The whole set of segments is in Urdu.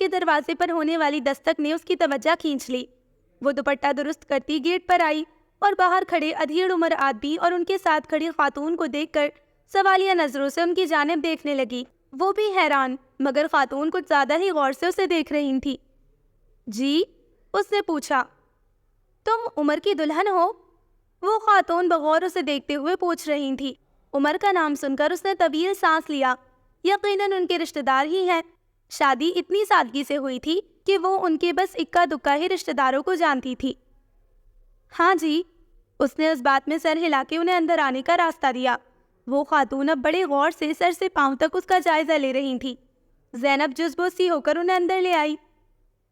کہ دروازے پر ہونے والی دستک نے اس کی توجہ کھینچ لی۔ وہ دوپٹہ درست کرتی گیٹ پر آئی اور باہر کھڑے ادھیڑ عمر آدمی اور ان کے ساتھ کھڑی خاتون کو دیکھ کر سوالیہ نظروں سے ان کی جانب دیکھنے لگی۔ وہ بھی حیران، مگر خاتون کچھ زیادہ ہی غور سے اسے دیکھ رہی تھی۔ جی؟ اس نے پوچھا۔ تم عمر کی دلہن ہو؟ وہ خاتون بغور اسے دیکھتے ہوئے پوچھ رہی تھی۔ عمر کا نام سن کر اس نے طویل سانس لیا۔ یقیناً ان کے رشتہ دار ہی ہیں۔ شادی اتنی سادگی سے ہوئی تھی کہ وہ ان کے بس اکا دکا ہی رشتہ داروں کو جانتی تھی۔ ہاں جی، اس نے اس بات میں سر ہلا کے انہیں اندر آنے کا راستہ دیا۔ وہ خاتون اب بڑے غور سے سر سے پاؤں تک اس کا جائزہ لے رہی تھی۔ زینب جذبوں سی ہو کر انہیں اندر لے آئی۔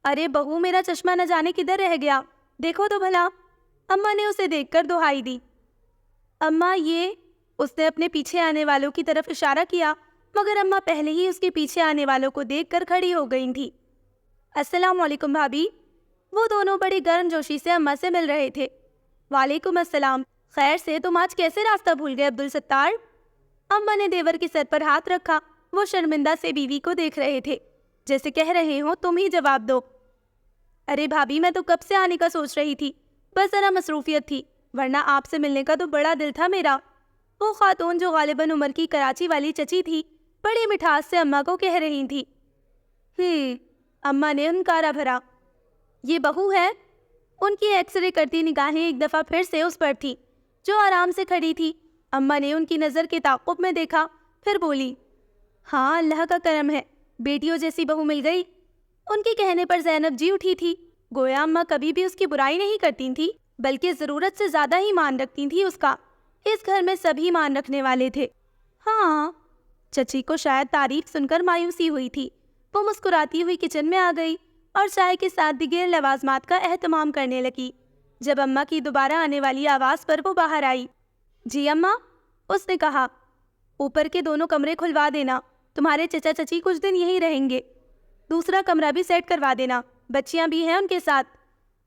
ارے بہو، میرا چشمہ نہ جانے کدھر رہ گیا، دیکھو تو بھلا۔ اماں نے اسے دیکھ کر دہائی دی۔ اماں یہ، اس نے اپنے پیچھے آنے والوں کی طرف اشارہ کیا، مگر اماں پہلے ہی اس کے پیچھے آنے والوں کو دیکھ کر کھڑی ہو گئی تھی۔ السلام علیکم بھابی۔ وہ دونوں بڑی گرم جوشی سے اماں سے مل رہے تھے۔ وعلیکم السلام، خیر سے، تم آج کیسے راستہ بھول گئے عبدالستار؟ اماں نے دیور کے سر پر ہاتھ رکھا۔ وہ شرمندہ سے بیوی کو دیکھ رہے تھے، جیسے کہہ رہے ہوں تم ہی جواب دو۔ ارے بھابی، میں تو کب سے آنے کا سوچ رہی تھی، بس ذرا مصروفیت تھی، ورنہ آپ سے ملنے کا تو بڑا دل تھا میرا۔ وہ خاتون جو غالباً عمر کی کراچی والی چچی تھی، بڑی مٹھاس سے اماں کو کہہ رہی تھی۔ اماں نے انکارا بھرا۔ یہ بہو ہے؟ ان کی ایکس رے کرتی نگاہیں ایک دفعہ پھر سے اس پر تھی، جو آرام سے کھڑی تھی۔ اماں نے ان کی نظر کے تعاقب میں دیکھا، پھر بولی، ہاں اللہ کا کرم ہے، بیٹیوں جیسی بہو مل گئی۔ ان کے کہنے پر زینب جی اٹھی تھی، گویا اماں کبھی بھی اس کی برائی نہیں کرتی تھی، بلکہ ضرورت سے زیادہ ہی مان رکھتی تھی اس کا۔ اس گھر میں سبھی مان رکھنے والے تھے۔ ہاں، چچی کو شاید تعریف سن کر مایوسی ہوئی تھی۔ وہ مسکراتی ہوئی کچن میں آ گئی اور چائے کے ساتھ دیگر لوازمات کا اہتمام کرنے لگی۔ جب اماں کی دوبارہ آنے والی آواز پر وہ باہر آئی۔ جی اماں، اس نے کہا، اوپر کے دونوں کمرے کھلوا دینا، تمہارے چچا چچی کچھ دن یہیں رہیں گے۔ دوسرا کمرہ بھی سیٹ کروا دینا، بچیاں بھی ہیں ان کے ساتھ،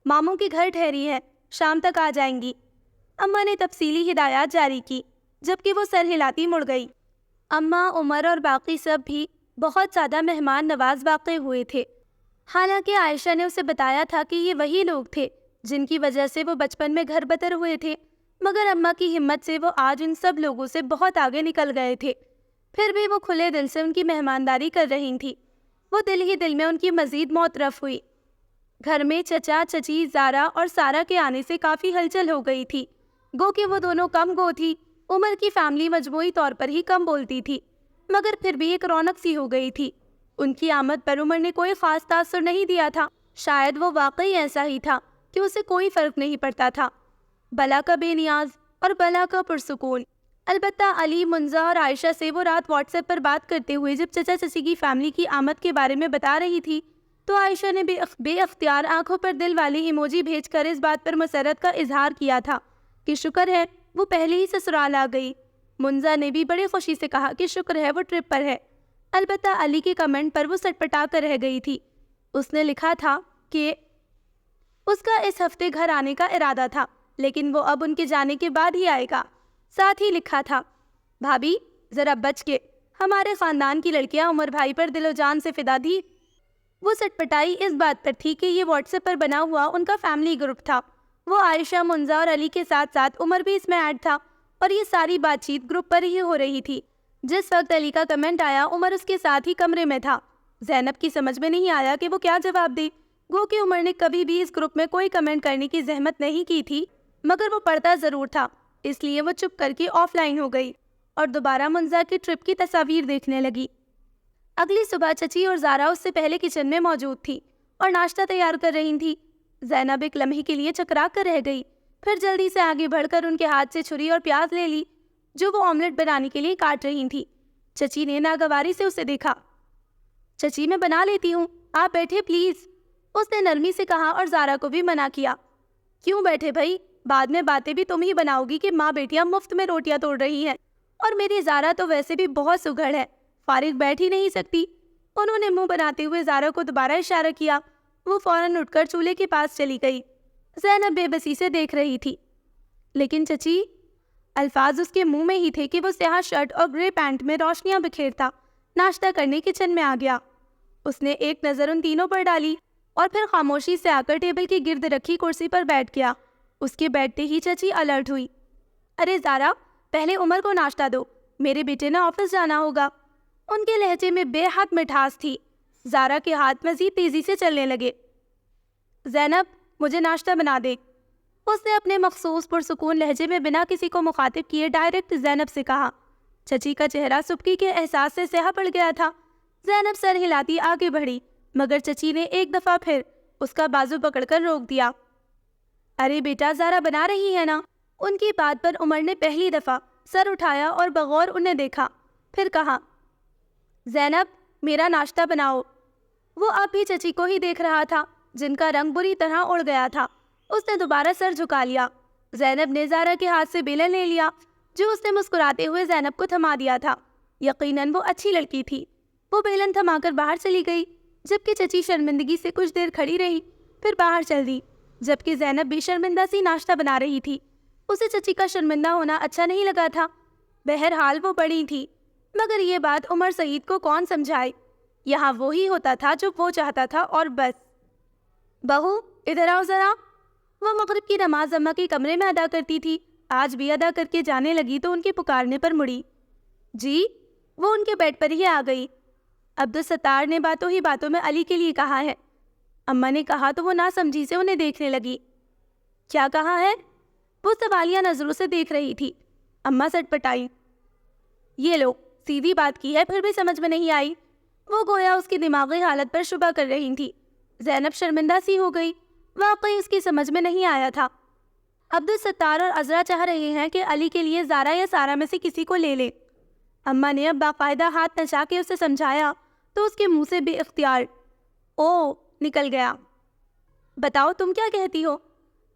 ماموں کے گھر ٹھہری ہیں، شام تک آ جائیں گی۔ اماں نے تفصیلی ہدایات جاری کی، جبکہ وہ سر ہلاتی مڑ گئی۔ اماں، عمر اور باقی سب بھی بہت زیادہ مہمان نواز واقع ہوئے تھے۔ حالانکہ عائشہ نے اسے بتایا تھا کہ یہ وہی لوگ تھے جن کی وجہ سے وہ بچپن میں گھر بدر ہوئے تھے، مگر اماں کی ہمت سے وہ آج ان سب لوگوں سے بہت آگے نکل گئے تھے۔ پھر بھی وہ کھلے دل سے ان کی مہمانداری کر رہی تھی۔ وہ دل ہی دل میں ان کی مزید معترف ہوئی۔ گھر میں چچا، چچی، زارا اور سارا کے آنے سے کافی ہلچل ہو گئی تھی، گو کہ وہ دونوں کم گو تھی۔ عمر کی فیملی مجموعی طور پر ہی کم بولتی تھی، مگر پھر بھی ایک رونق سی ہو گئی تھی۔ ان کی آمد پر عمر نے کوئی خاص تاثر نہیں دیا تھا، شاید وہ واقعی ایسا ہی تھا کہ اسے کوئی فرق نہیں پڑتا تھا۔ بلا کا بے نیاز اور بلا کا پرسکون۔ البتہ علی، منزہ اور عائشہ سے وہ رات واٹس ایپ پر بات کرتے ہوئے جب چچا چچی کی فیملی کی آمد کے بارے میں بتا رہی تھی، تو عائشہ نے بے اختیار آنکھوں پر دل والی ایموجی بھیج کر اس بات پر مسرت کا اظہار کیا تھا کہ شکر ہے وہ پہلے ہی سسرال آ گئی۔ منزہ نے بھی بڑی خوشی سے کہا کہ شکر ہے وہ ٹرپ پر ہے۔ البتہ علی کے کمنٹ پر وہ سٹپٹا کر رہ گئی تھی۔ اس نے لکھا تھا کہ اس کا اس ہفتے گھر آنے کا ارادہ تھا، لیکن وہ اب ان کے جانے کے بعد ہی آئے گا۔ ساتھ ہی لکھا تھا، بھابی ذرا بچ کے، ہمارے خاندان کی لڑکیاں عمر بھائی پر دل و جان سے فدا دی۔ وہ سٹپٹائی اس بات پر تھی کہ یہ واٹس ایپ پر بنا ہوا ان کا فیملی گروپ تھا۔ وہ عائشہ، منزہ اور علی کے ساتھ ساتھ عمر بھی اس میں ایڈ تھا، اور یہ ساری بات چیت گروپ پر ہی ہو رہی تھی۔ جس وقت علی کا کمنٹ آیا، عمر اس کے ساتھ ہی کمرے میں تھا۔ زینب کی سمجھ میں نہیں آیا کہ وہ کیا جواب دے، گو کہ عمر نے کبھی بھی اس گروپ میں کوئی کمنٹ کرنے کی زحمت نہیں کی تھی، مگر وہ پڑھتا ضرور تھا، اس لیے وہ چپ کر کے آف لائن ہو گئی اور دوبارہ منزہ کی ٹرپ کی تصاویر دیکھنے لگی۔ اگلی صبح چچی اور زارا اس سے پہلے کچن میں موجود تھی اور ناشتہ تیار کر رہی تھی۔ زینب ایک لمحے کے لیے چکرا کر رہ گئی، پھر جلدی سے آگے بڑھ کر ان کے ہاتھ سے چھری اور پیاز لے لی جو وہ آملیٹ بنانے کے لیے کاٹ رہی تھی۔ چچی نے ناگواری سے اسے دیکھا۔ چچی میں بنا لیتی ہوں، آپ بیٹھے پلیز، اس نے نرمی سے کہا اور زارا کو بھی منع کیا۔ کیوں بیٹھے بھائی، بعد میں باتیں بھی تم ہی بناؤ گی کہ ماں بیٹیاں مفت میں روٹیاں توڑ رہی ہیں، اور میری زارا تو ویسے بھی بہت سگڑ ہے، فارغ بیٹھ ہی نہیں سکتی۔ انہوں نے منہ بناتے ہوئے زارا کو دوبارہ اشارہ کیا۔ وہ فوراً اٹھ کر چولہے کے پاس چلی گئی۔ زینب بے بسی سے دیکھ رہی تھی۔ لیکن چچی، الفاظ اس کے منہ میں ہی تھے کہ وہ سیاہ شرٹ اور گرے پینٹ میں روشنیاں بکھیرتا ناشتہ کرنے کچن میں آ گیا۔ اس نے ایک نظر ان تینوں پر ڈالی اور پھر خاموشی سے آ کر ٹیبل کی گرد رکھی کرسی پر بیٹھ گیا۔ اس کے بیٹھتے ہی چچی الرٹ ہوئی۔ ارے زارا، پہلے عمر کو ناشتہ دو، میرے بیٹے نے آفس جانا ہوگا۔ ان کے لہجے میں بے حد مٹھاس تھی۔ زارا کے ہاتھ مزید تیزی سے چلنے لگے۔ زینب، مجھے ناشتہ بنا دے، اس نے اپنے مخصوص پرسکون لہجے میں بنا کسی کو مخاطب کیے ڈائریکٹ زینب سے کہا۔ چچی کا چہرہ سبکی کے احساس سے سیاہ پڑ گیا تھا۔ زینب سر ہلاتی آگے بڑھی، مگر چچی نے ایک دفعہ پھر اس کا بازو پکڑ کر روک دیا۔ ارے بیٹا، زارا بنا رہی ہے نا۔ ان کی بات پر عمر نے پہلی دفعہ سر اٹھایا اور بغور انہیں دیکھا، پھر کہا، زینب، میرا ناشتہ بناؤ۔ وہ اب بھی چچی کو ہی دیکھ رہا تھا، جن کا رنگ بری طرح اڑ گیا تھا۔ اس نے دوبارہ سر جھکا لیا۔ زینب نے زارا کے ہاتھ سے بیلن لے لیا، جو اس نے مسکراتے ہوئے زینب کو تھما دیا تھا۔ یقیناً وہ اچھی لڑکی تھی۔ وہ بیلن تھما کر باہر چلی گئی، جبکہ چچی شرمندگی سے کچھ دیر کھڑی رہی، پھر باہر چل دی، جبکہ زینب بھی شرمندہ سی ناشتہ بنا رہی تھی۔ اسے چچی کا شرمندہ ہونا اچھا نہیں لگا تھا۔ بہرحال وہ بڑی تھی، مگر یہ بات عمر سعید کو کون سمجھائے؟ یہاں وہی ہوتا تھا جو وہ چاہتا تھا اور بس۔ بہو، ادھر آؤ ذرا۔ وہ مغرب کی نماز اماں کے کمرے میں ادا کرتی تھی، آج بھی ادا کر کے جانے لگی تو ان کے پکارنے پر مڑی۔ جی؟ وہ ان کے بیڈ پر ہی آ گئی۔ عبدالستار نے باتوں ہی باتوں میں علی کے لیے کہا ہے۔ اماں نے کہا تو وہ ناسمجھی سے انہیں دیکھنے لگی۔ کیا کہا ہے؟ وہ سوالیہ نظروں سے دیکھ رہی تھی۔ اماں سٹ پٹائی۔ یہ لو، سیدھی بات کی ہے پھر بھی سمجھ میں نہیں آئی۔ وہ گویا اس کی دماغی حالت پر شبہ کر رہی تھی۔ زینب شرمندہ سی ہو گئی، واقعی اس کی سمجھ میں نہیں آیا تھا۔ عبدالستار اور عذرا چاہ رہے ہیں کہ علی کے لیے زارا یا سارا میں سے کسی کو لے لے۔ اماں نے اب باقاعدہ ہاتھ نچا کے اسے سمجھایا تو اس کے منہ سے بے اختیار او نکل گیا۔ بتاؤ تم کیا کہتی ہو؟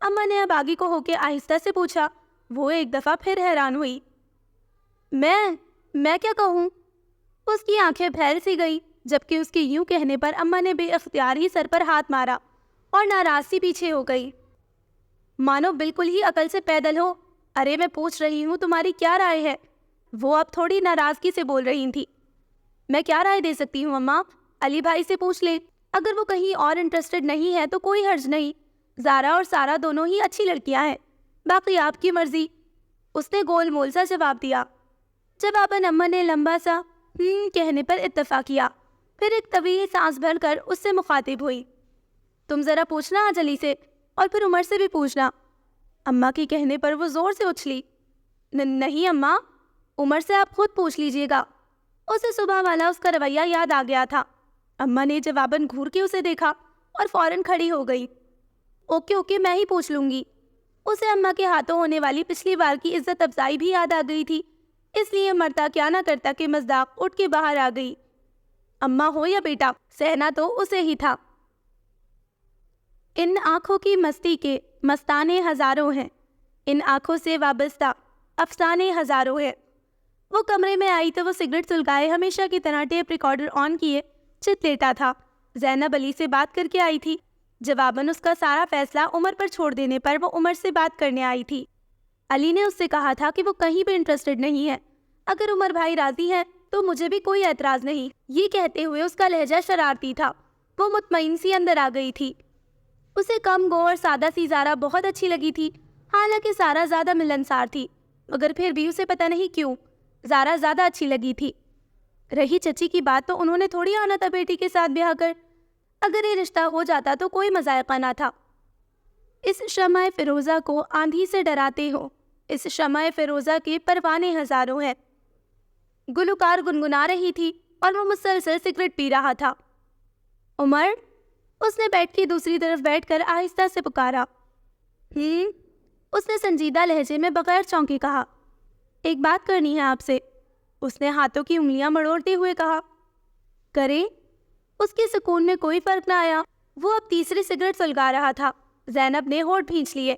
اماں نے اب آگے کو ہو کے آہستہ سے پوچھا۔ وہ ایک دفعہ پھر حیران ہوئی۔ میں کیا کہوں؟ اس کی آنکھیں پھیل سی گئی، جبکہ اس کے یوں کہنے پر اماں نے بے اختیار ہی سر پر ہاتھ مارا اور ناراض سی پیچھے ہو گئی۔ مانو بالکل ہی عقل سے پیدل ہو۔ ارے میں پوچھ رہی ہوں تمہاری کیا رائے ہے؟ وہ اب تھوڑی ناراضگی سے بول رہی تھی۔ میں کیا رائے دے سکتی ہوں اماں؟ علی بھائی سے پوچھ لیں، اگر وہ کہیں اور انٹرسٹڈ نہیں ہے تو کوئی حرج نہیں۔ زارا اور سارا دونوں ہی اچھی لڑکیاں ہیں، باقی آپ کی مرضی۔ اس نے گول مول سا جواب دیا۔ جواباً اماں نے لمبا سا کہنے پر اتفاق کیا، پھر ایک طویل سانس بھر کر اس سے مخاطب ہوئی۔ تم ذرا پوچھنا آج علی سے، اور پھر عمر سے بھی پوچھنا۔ اماں کے کہنے پر وہ زور سے اچھلی۔ نہیں اماں، عمر سے آپ خود پوچھ لیجئے گا۔ اسے صبح والا اس کا رویہ یاد آ گیا تھا۔ اماں نے جواباً گھور کے اسے دیکھا اور فوراً کھڑی ہو گئی۔ اوکے میں ہی پوچھ لوں گی۔ اسے اماں کے ہاتھوں ہونے والی پچھلی بار کی عزت افزائی بھی یاد آ گئی تھی، اس لیے مرتا کیا نہ کرتا کہ مزداق اٹھ کے باہر آ گئی۔ اماں ہو یا بیٹا، سہنا تو اسے ہی تھا۔ ان آنکھوں کی مستی کے مستانے ہزاروں ہیں، ان آنکھوں سے وابستہ افسانے ہزاروں ہیں۔ وہ کمرے میں آئی تو وہ سگریٹ سلگائے ہمیشہ کی طرح ٹیپ ریکارڈر آن کیے چت لیٹا تھا۔ زینب علی سے بات کر کے آئی تھی۔ جواباً اس کا سارا فیصلہ عمر پر چھوڑ دینے پر وہ عمر سے بات کرنے آئی تھی۔ علی نے اس سے کہا تھا کہ وہ کہیں بھی انٹرسٹڈ نہیں ہے، اگر عمر بھائی راضی ہیں تو مجھے بھی کوئی اعتراض نہیں۔ یہ کہتے ہوئے اس کا لہجہ شرارتی تھا۔ وہ مطمئن سی اندر آ گئی تھی۔ اسے کم گو اور سادہ سی زارا بہت اچھی لگی تھی، حالانکہ سارا زیادہ ملنسار تھی، مگر پھر بھی اسے پتہ نہیں کیوں زارا زیادہ اچھی لگی تھی۔ رہی چچی کی بات تو انہوں نے تھوڑی آنا تھا بیٹی کے ساتھ بیاہ کر، اگر یہ رشتہ ہو جاتا تو کوئی مذائقہ نہ تھا۔ اس شمع فیروزہ کو آندھی سے ڈراتے ہو، اس شمع فیروزہ کے پروانے ہزاروں ہیں۔ گلوکار گنگنا رہی تھی اور وہ مسلسل سگریٹ پی رہا تھا۔ عمر، اس نے بیڈ کی دوسری طرف بیٹھ کر آہستہ سے پکارا۔ اس نے سنجیدہ لہجے میں بغیر چونکے کہا۔ ایک بات کرنی ہے آپ سے، اس نے ہاتھوں کی انگلیاں مڑوڑتے ہوئے کہا۔ کریں؟ اس کے سکون میں کوئی فرق نہ آیا۔ وہ اب تیسری سگریٹ سلگا رہا تھا۔ زینب نے ہونٹ بھینچ لیے۔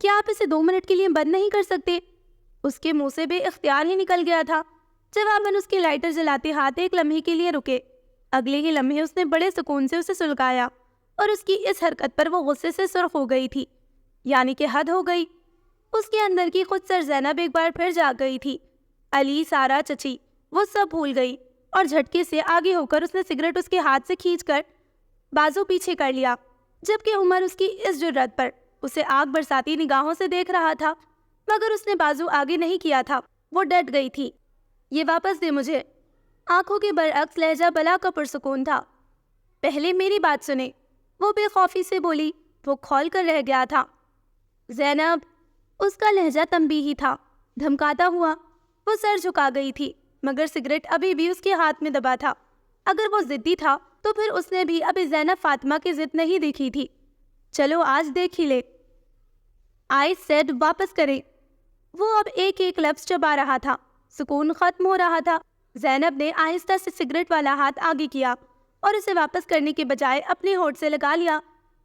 کیا آپ اسے 2 منٹ کے لیے بند نہیں کر سکتے؟ اس کے منہ سے بے اختیار ہی نکل گیا تھا۔ جواباً اس کے لائٹر جلاتے ہاتھ ایک لمحے کے لیے رکے۔ اگلے ہی لمحے اس نے بڑے سکون سے اسے سلگایا، اور اس کی اس حرکت پر وہ غصے سے سرخ ہو گئی تھی، یعنی کہ حد ہو گئی۔ اس کے اندر کی خود سر زینب ایک بار پھر جاگ گئی تھی۔ علی، سارا، چچی، وہ سب بھول گئی۔ اور جھٹکے سے آگے ہو کر اس نے سگریٹ اس کے ہاتھ سے کھینچ کر بازو پیچھے کر لیا، جبکہ عمر اس کی اس جرات پر اسے آگ برساتی نگاہوں سے دیکھ رہا تھا، مگر اس نے بازو آگے نہیں کیا تھا۔ وہ ڈٹ گئی تھی۔ یہ واپس دے مجھے۔ آنکھوں کے برعکس لہجہ بلا کا پرسکون تھا۔ پہلے میری بات سنیں، وہ بے خوفی سے بولی۔ وہ کھول کر رہ گیا تھا۔ زینب، اس کا لہجہ تنبیہی تھا، دھمکاتا ہوا۔ وہ سر جھکا گئی تھی، مگر سگریٹ ابھی بھی اس کے ہاتھ میں دبا تھا۔ اگر وہ ضدی تھا تو پھر اس نے بھی ابھی زینب فاطمہ کی ضد نہیں دیکھی تھی۔ چلو آج دیکھ ہی لے۔ آئی سیڈ واپس کرے۔ وہ اب ایک ایک لفظ چبا رہا تھا۔ سکون ختم ہو رہا تھا۔ زینب نے آہستہ سے سگریٹ والا ہاتھ آگے کیا اور اسے واپس کرنے کے بجائے اپنے ہونٹ سے لگا لیا۔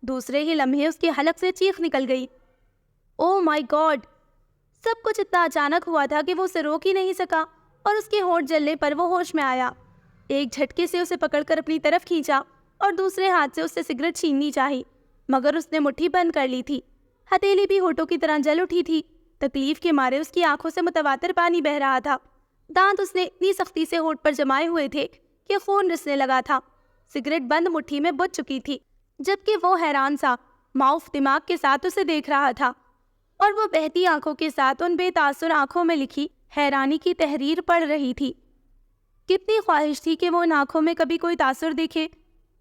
دوسرے ہی لمحے اس کے حلق سے چیخ نکل گئی۔ او مائی گاڈ! سب کچھ اتنا اچانک ہوا تھا کہ وہ اسے روک ہی نہیں سکا، اور اس کے ہونٹ جلنے پر وہ ہوش میں آیا۔ ایک جھٹکے سے اسے پکڑ کر اپنی طرف کھینچا اور دوسرے ہاتھ سے اس سے سگریٹ چھیننی چاہی، مگر اس نے مٹھی بند کر لی تھی۔ ہتھیلی بھی ہونٹوں کی طرح جل اٹھی تھی۔ تکلیف کے مارے اس کی آنکھوں سے متواتر پانی بہہ رہا تھا۔ دانت اس نے اتنی سختی سے ہونٹ پر جمائے ہوئے تھے کہ خون رسنے لگا تھا۔ سگریٹ بند مٹھی میں بجھ چکی تھی، جبکہ وہ حیران سا معاف دماغ کے ساتھ اسے دیکھ رہا تھا، اور وہ بہتی آنکھوں کے ساتھ ان بے تاثر آنکھوں میں لکھی حیرانی کی تحریر پڑھ رہی تھی۔ کتنی خواہش تھی کہ وہ ان آنکھوں میں کبھی کوئی تاثر دیکھے۔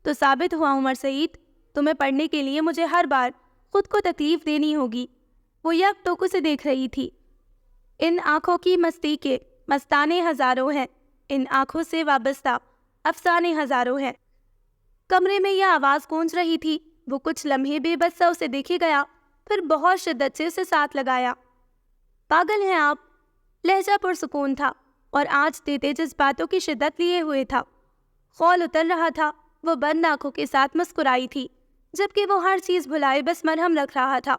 تو ثابت ہوا عمر سعید، تمہیں پڑھنے کے لیے مجھے ہر بار خود کو تکلیف دینی ہوگی۔ وہ یک ٹوک اسے دیکھ رہی تھی۔ ان آنکھوں کی مستی کے مستانے ہزاروں ہیں، ان آنکھوں سے وابستہ افسانے ہزاروں ہیں۔ کمرے میں یہ آواز گونج رہی تھی۔ وہ کچھ لمحے بے بس سا اسے دیکھے گیا، پھر بہت شدت سے اسے ساتھ لگایا۔ پاگل ہیں آپ؟ لہجہ پرسکون تھا اور آج دیتے جذباتوں کی شدت لیے ہوئے تھا۔ خول اتر رہا تھا۔ وہ بند آنکھوں کے ساتھ مسکرائی تھی، جبکہ وہ ہر چیز بھلائے بس مرہم رکھ رہا تھا۔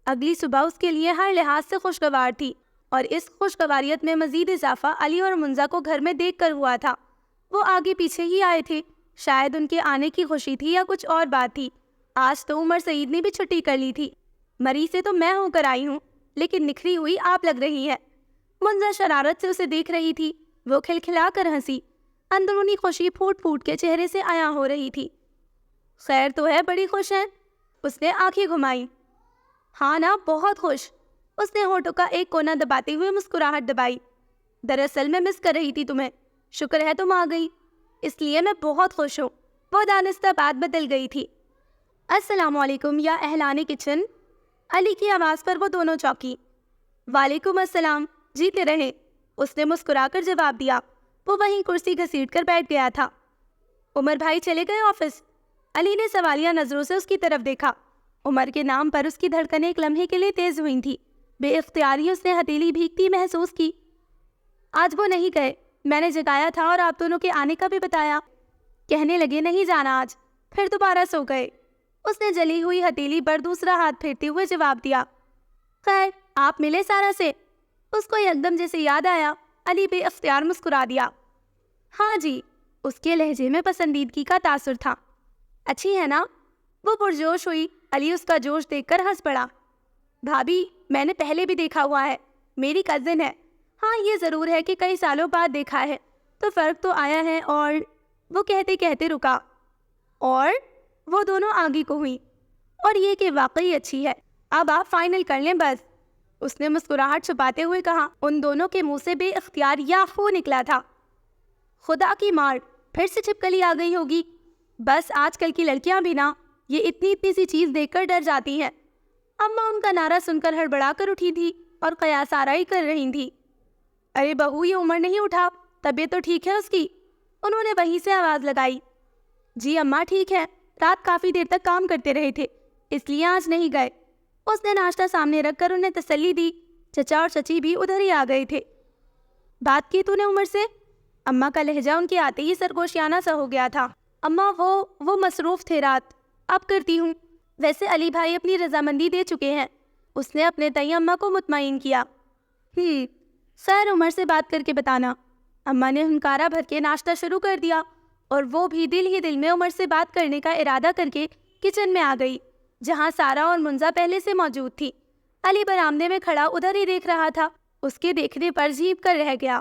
اگلی صبح اس کے لیے ہر لحاظ سے خوشگوار تھی، اور اس خوشگواریت میں مزید اضافہ علی اور منزا کو گھر میں دیکھ کر ہوا تھا۔ وہ آگے پیچھے ہی آئے تھے، شاید ان کے آنے کی خوشی تھی یا کچھ اور بات تھی۔ آج تو عمر سعید نے بھی چھٹی کر لی تھی۔ مری سے تو میں ہو کر آئی ہوں، لیکن نکھری ہوئی آپ لگ رہی ہے۔ منزا شرارت سے اسے دیکھ رہی تھی۔ وہ کھلکھلا کر ہنسی، اندرونی خوشی پھوٹ پھوٹ کے چہرے سے عیاں ہو رہی تھی۔ خیر تو ہے، بڑی خوش ہیں؟ اس نے آنکھیں گھمائی۔ ہاں نا، بہت خوش۔ اس نے ہونٹوں کا ایک کونا دباتے ہوئے مسکراہٹ دبائی۔ دراصل میں مس کر رہی تھی تمہیں، شکر ہے تم آ گئی، اس لیے میں بہت خوش ہوں۔ وہ دانستہ بات بدل گئی تھی۔ السلام علیکم یا اہلان کچن؟ علی کی آواز پر وہ دونوں چونکی۔ وعلیکم السلام، جیتے رہے، اس نے مسکرا کر جواب دیا۔ وہ وہیں کرسی گھسیٹ کر بیٹھ گیا تھا۔ عمر بھائی چلے گئے آفس؟ علی نے سوالیہ نظروں سے اس کی طرف دیکھا۔ عمر کے نام پر اس کی دھڑکنیں ایک لمحے کے لیے تیز ہوئی تھی۔ بے اختیاری اس نے ہتھیلی بھیگتی محسوس کی۔ آج وہ نہیں گئے، میں نے جگایا تھا اور آپ دونوں کے آنے کا بھی بتایا۔ کہنے لگے نہیں جانا آج، پھر دوبارہ سو گئے۔ اس نے جلی ہوئی ہتھیلی پر دوسرا ہاتھ پھیرتے ہوئے جواب دیا۔ خیر، آپ ملے سارا سے؟ اس کو یکدم جیسے یاد آیا، علی بے اختیار مسکرا دیا۔ ہاں جی، اس کے لہجے میں پسندیدگی کا تاثر تھا۔ اچھی ہے نا؟ وہ پرجوش ہوئی۔ علی اس کا جوش دیکھ کر ہنس پڑا۔ بھابھی، میں نے پہلے بھی دیکھا ہوا ہے، میری کزن ہے۔ ہاں یہ ضرور ہے کہ کئی سالوں بعد دیکھا ہے تو فرق تو آیا ہے، اور وہ کہتے کہتے رکا۔ اور وہ دونوں آگے کو ہوئی۔ اور یہ کہ واقعی اچھی ہے، اب آپ فائنل کر لیں بس، اس نے مسکراہٹ چھپاتے ہوئے کہا۔ ان دونوں کے منہ سے بے اختیار یا خو نکلا تھا۔ خدا کی مار، پھر سے چھپکلی آ گئی ہوگی۔ بس آج کل کی لڑکیاں بھی نا، یہ اتنی سی چیز دیکھ کر ڈر جاتی ہیں۔ اماں ان کا نعرہ سن کر ہڑبڑا کر اٹھی تھی اور قیاس آرائی کر رہی تھی۔ ارے بہو، یہ عمر نہیں اٹھا؟ طبیعت تو ٹھیک ہے اس کی؟ انہوں نے وہیں سے آواز لگائی۔ جی اماں ٹھیک ہے، رات کافی دیر تک کام کرتے رہے تھے، اس لیے آج نہیں گئے۔ اس نے ناشتہ سامنے رکھ کر انہیں تسلی دی۔ چچا اور چچی بھی ادھر ہی آ گئے تھے۔ بات کی تو نے عمر سے؟ اماں کا لہجہ ان کے آتے ہی سرگوشیانہ سا ہو گیا تھا۔ اماں وہ مصروف تھے رات، اب کرتی ہوں۔ ویسے علی بھائی اپنی رضامندی دے چکے ہیں، اس نے اپنے تئیں اماں کو مطمئن کیا۔ خیر، عمر سے بات کر کے بتانا۔ اماں نے ہنکارا بھر کے ناشتہ شروع کر دیا، اور وہ بھی دل ہی دل میں عمر سے بات کرنے کا ارادہ کر کے کچن میں آ گئی، جہاں سارا اور منزا پہلے سے موجود تھی۔ علی برآمدے میں کھڑا ادھر ہی دیکھ رہا تھا، اس کے دیکھنے پر جھیپ کر رہ گیا۔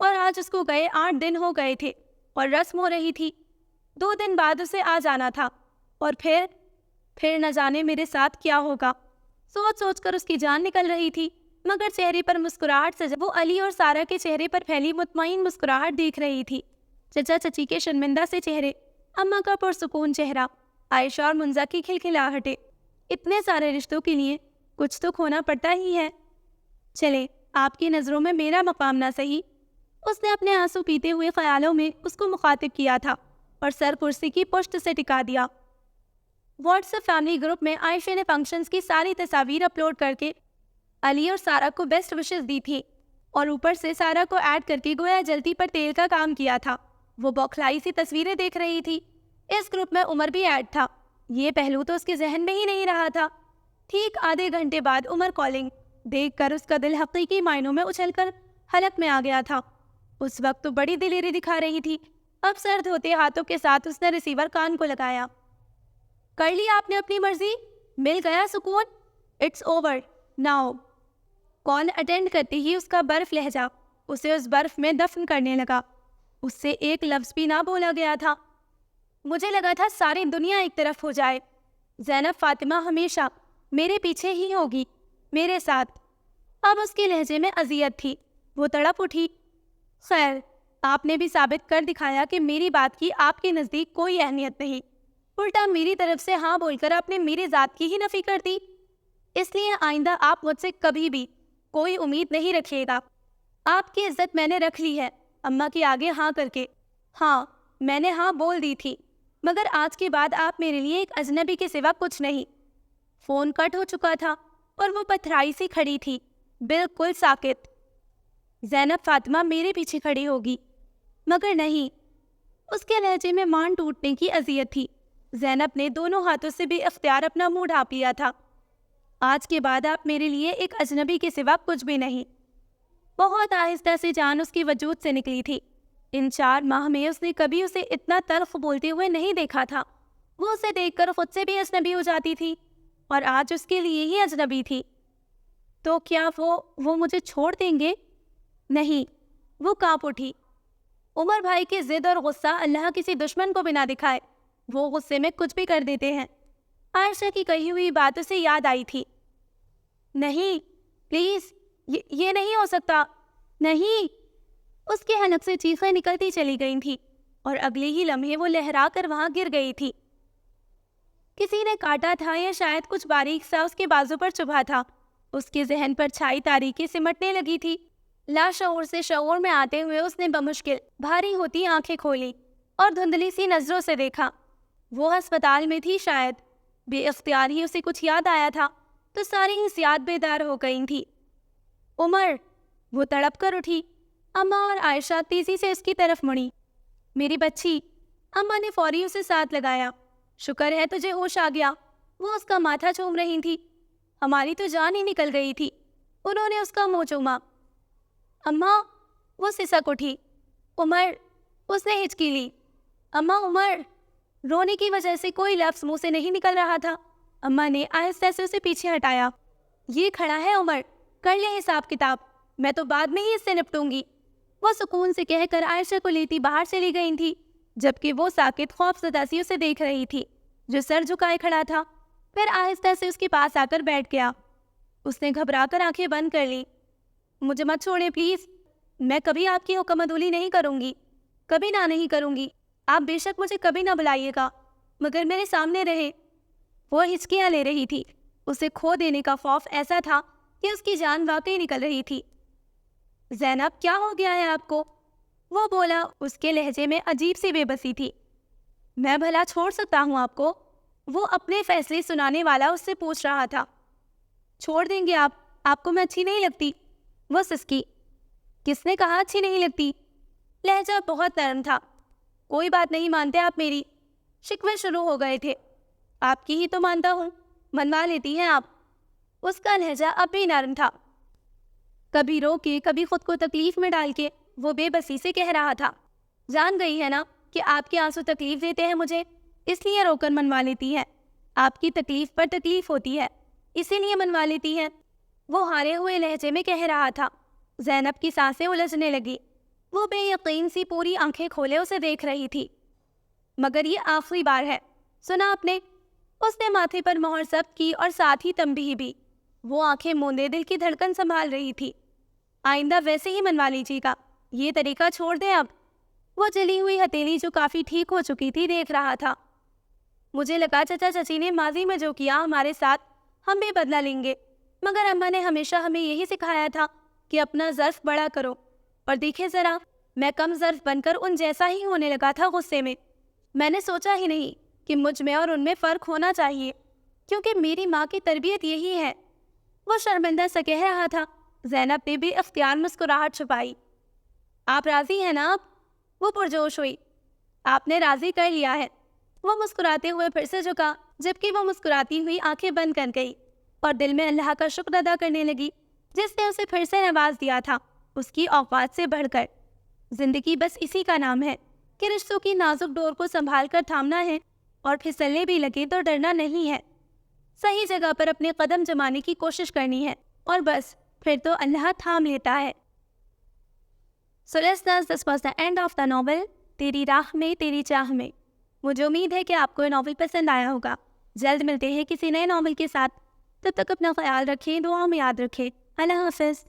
اور آج اس کو گئے 8 دن ہو گئے تھے اور رسم ہو رہی تھی. 2 دن بعد اسے آ جانا تھا. اور پھر نہ جانے میرے ساتھ کیا ہوگا. سوچ سوچ کر اس کی جان نکل رہی تھی، مگر چہرے پر مسکراہٹ سے وہ علی اور سارا کے چہرے پر پھیلی مطمئن مسکراہٹ دیکھ رہی تھی. چچا چچی کے شرمندہ سے چہرے، اماں کا پرسکون چہرہ، عائشہ اور منزا کی کھلکھلاہٹیں. اتنے سارے رشتوں کے لیے کچھ تو کھونا پڑتا ہی ہے. چلے آپ کی نظروں میں میرا مقام نہ صحیح. اس نے اپنے آنسو پیتے ہوئے خیالوں میں اس کو مخاطب کیا تھا اور سر کرسی کی پشت سے ٹکا دیا. واٹس ایپ فیملی گروپ میں عائشہ نے فنکشنز کی ساری تصاویر اپلوڈ کر کے علی اور سارا کو بیسٹ وشز دی تھی اور اوپر سے سارا کو ایڈ کر کے گویا جلتی پر تیل کا کام کیا تھا. وہ بوکھلائی سی تصویریں دیکھ رہی تھی. اس گروپ میں عمر بھی ایڈ تھا. یہ پہلو تو اس کے ذہن میں ہی نہیں رہا تھا. ٹھیک آدھے گھنٹے بعد عمر کالنگ دیکھ کر اس کا دل حقیقی معنوں میں اچھل کر حلق میں آ گیا تھا. اس وقت تو بڑی دلیری دکھا رہی تھی. اب سر دھوتے ہاتھوں کے ساتھ اس نے ریسیور کان کو لگایا. کر لی آپ نے اپنی مرضی، مل گیا سکون. It's over now. Call attend کرتے ہی اس کا برف لہجہ اسے اس برف میں دفن کرنے لگا. اس سے ایک لفظ بھی نہ بولا گیا تھا. مجھے لگا تھا ساری دنیا ایک طرف ہو جائے. زینب فاطمہ ہمیشہ میرے پیچھے ہی ہوگی، میرے ساتھ. اب اس کے لہجے میں اذیت تھی. وہ تڑپ اٹھی. خیر، آپ نے بھی ثابت کر دکھایا کہ میری بات کی آپ کے نزدیک کوئی اہمیت نہیں. الٹا میری طرف سے ہاں بول کر آپ نے میری ذات کی ہی نفی کر دی. اس لیے آئندہ آپ مجھ سے کبھی بھی کوئی امید نہیں رکھیے گا. آپ کی عزت میں نے رکھ لی ہے اماں کے آگے ہاں کر کے. ہاں، میں نے ہاں بول دی تھی، مگر آج کے بعد آپ میرے لیے ایک اجنبی کے سوا کچھ نہیں. فون کٹ ہو چکا تھا اور وہ پتھرائی سی کھڑی تھی، بالکل ساکت. زینب فاطمہ میرے پیچھے کھڑی ہوگی، مگر نہیں. اس کے لہجے میں مان ٹوٹنے کی اذیت تھی. زینب نے دونوں ہاتھوں سے بے اختیار اپنا منہ ڈھانپ لیا تھا. آج کے بعد آپ میرے لیے ایک اجنبی کے سوا کچھ بھی نہیں. بہت آہستہ سے جان اس کی وجود سے نکلی تھی. ان 4 ماہ میں اس نے کبھی اسے اتنا تلخ بولتے ہوئے نہیں دیکھا تھا. وہ اسے دیکھ کر خود سے بھی اجنبی ہو جاتی تھی اور آج اس کے لیے ہی اجنبی تھی. تو کیا وہ مجھے چھوڑ دیں گے؟ نہیں. وہ کانپ اٹھی. عمر بھائی کی ضد اور غصہ اللہ کسی دشمن کو بھی نہ دکھائے. وہ غصے میں کچھ بھی کر دیتے ہیں. عائشہ کی کہی ہوئی بات اسے یاد آئی تھی. نہیں پلیز، یہ نہیں ہو سکتا. نہیں. اس کے حلق سے چیخیں نکلتی چلی گئی تھی اور اگلے ہی لمحے وہ لہرا کر وہاں گر گئی تھی. کسی نے کاٹا تھا یا شاید کچھ باریک سا اس کے بازو پر چبھا تھا. اس کے ذہن پر چھائی تاریکی سمٹنے لگی تھی. لاشعور سے شعور میں آتے ہوئے اس نے بمشکل بھاری ہوتی آنکھیں کھولی اور دھندلی سی نظروں سے دیکھا. وہ ہسپتال میں تھی. شاید بے اختیار ہی اسے کچھ یاد آیا تھا تو ساری حسیات بیدار ہو گئی تھی. عمر! وہ تڑپ کر اٹھی. اماں اور عائشہ تیزی سے اس کی طرف مڑی. میری بچی! اماں نے فوری اسے ساتھ لگایا. شکر ہے تجھے ہوش آ گیا. وہ اس کا ماتھا چوم رہی تھی. ہماری تو جان ہی نکل گئی تھی. انہوں نے اس کا منہ چوما. اماں! وہ سسک اٹھی. عمر! اس نے ہچکی لی. اماں! عمر! رونے کی وجہ سے کوئی لفظ منہ سے نہیں نکل رہا تھا. اماں نے آہستہ سے اسے پیچھے ہٹایا. یہ کھڑا ہے عمر، کر لے حساب کتاب، میں تو بعد میں ہی اس سے نپٹوں گی. وہ سکون سے کہہ کر عائشہ کو لیتی باہر چلی گئی تھی، جبکہ وہ ساکت خوف زدہ سی اسے دیکھ رہی تھی جو سر جھکائے کھڑا تھا. پھر آہستہ سے اس کے پاس آ کر بیٹھ گیا. اس نے گھبرا کر آنکھیں بند کر لی. مجھے مت چھوڑیں پلیز. میں کبھی آپ کی حکم عدولی نہیں کروں گی، کبھی نہ نہیں کروں گی. آپ بے شک مجھے کبھی نہ بلائیے گا، مگر میرے سامنے رہے. وہ ہچکیاں لے رہی تھی. اسے کھو دینے کا خوف ایسا تھا کہ اس کی جان واقعی نکل رہی تھی. زینب، کیا ہو گیا ہے آپ کو؟ وہ بولا. اس کے لہجے میں عجیب سی بے بسی تھی. میں بھلا چھوڑ سکتا ہوں آپ کو؟ وہ اپنے فیصلے سنانے والا اس سے پوچھ رہا تھا. چھوڑ دیں گے آپ کو میں اچھی نہیں لگتی. وہ سسکی. کس نے کہا اچھی نہیں لگتی؟ لہجہ بہت نرم تھا. کوئی بات نہیں مانتے آپ میری؟ شکوے شروع ہو گئے تھے. آپ کی ہی تو مانتا ہوں، منوا لیتی ہیں آپ. اس کا لہجہ اب بھی نرم تھا. کبھی رو کے کبھی خود کو تکلیف میں ڈال کے وہ بے بسی سے کہہ رہا تھا. جان گئی ہے نا کہ آپ کے آنسو تکلیف دیتے ہیں مجھے، اس لیے رو کر منوا لیتی ہے. آپ کی تکلیف پر تکلیف ہوتی ہے، اسی لیے منوا لیتی ہے. وہ ہارے ہوئے لہجے میں کہہ رہا تھا. زینب کی سانسیں الجھنے لگی. وہ بے یقین سی پوری آنکھیں کھولے اسے دیکھ رہی تھی۔ مگر یہ آخری بار ہے، سنا آپ نے؟ اس نے ماتھے پر مہر ضبط کی اور ساتھ ہی تنبیہ بھی۔ وہ آنکھیں موندے دل کی دھڑکن سنبھال رہی تھی۔ آئندہ ویسے ہی منوا لیجیے گا، یہ طریقہ چھوڑ دیں اب۔ وہ جلی ہوئی ہتھیلی جو کافی ٹھیک ہو چکی تھی دیکھ رہا تھا۔ مجھے لگا چچا چچی نے ماضی میں جو کیا ہمارے ساتھ ہم بھی بدلہ لیں گے، مگر اماں نے ہمیشہ ہمیں یہی سکھایا تھا کہ اپنا ظرف بڑا کرو، اور دیکھے ذرا میں کم ظرف بن کر ان جیسا ہی ہونے لگا تھا غصے میں۔ میں نے سوچا ہی نہیں کہ مجھ میں اور ان میں فرق ہونا چاہیے، کیونکہ میری ماں کی تربیت یہی ہے۔ وہ شرمندہ سا کہہ رہا تھا۔ زینب نے بھی اختیار مسکراہٹ چھپائی۔ آپ راضی ہیں نا اب؟ وہ پرجوش ہوئی۔ آپ نے راضی کر لیا ہے۔ وہ مسکراتے ہوئے پھر سے جھکا، جبکہ وہ مسکراتی ہوئی آنکھیں بند کر گئی اور دل میں اللہ کا شکر ادا کرنے لگی جس نے اسے پھر سے نواز دیا تھا اس کی اوقات سے بڑھ کر۔ زندگی بس اسی کا نام ہے کہ رشتوں کی نازک ڈور کو سنبھال کر تھامنا ہے، اور پھسلنے بھی لگے تو ڈرنا نہیں ہے۔ صحیح جگہ پر اپنے قدم جمانے کی کوشش کرنی ہے، اور بس پھر تو اللہ تھام لیتا ہے۔ So listeners, this was the end of the novel تیری راہ میں تیری چاہ میں۔ مجھے امید ہے کہ آپ کو یہ ناول پسند آیا ہوگا۔ جلد ملتے ہیں کسی نئے ناول کے ساتھ، تب تک اپنا خیال رکھیں، دعاؤں میں یاد رکھیں۔ اللہ حافظ۔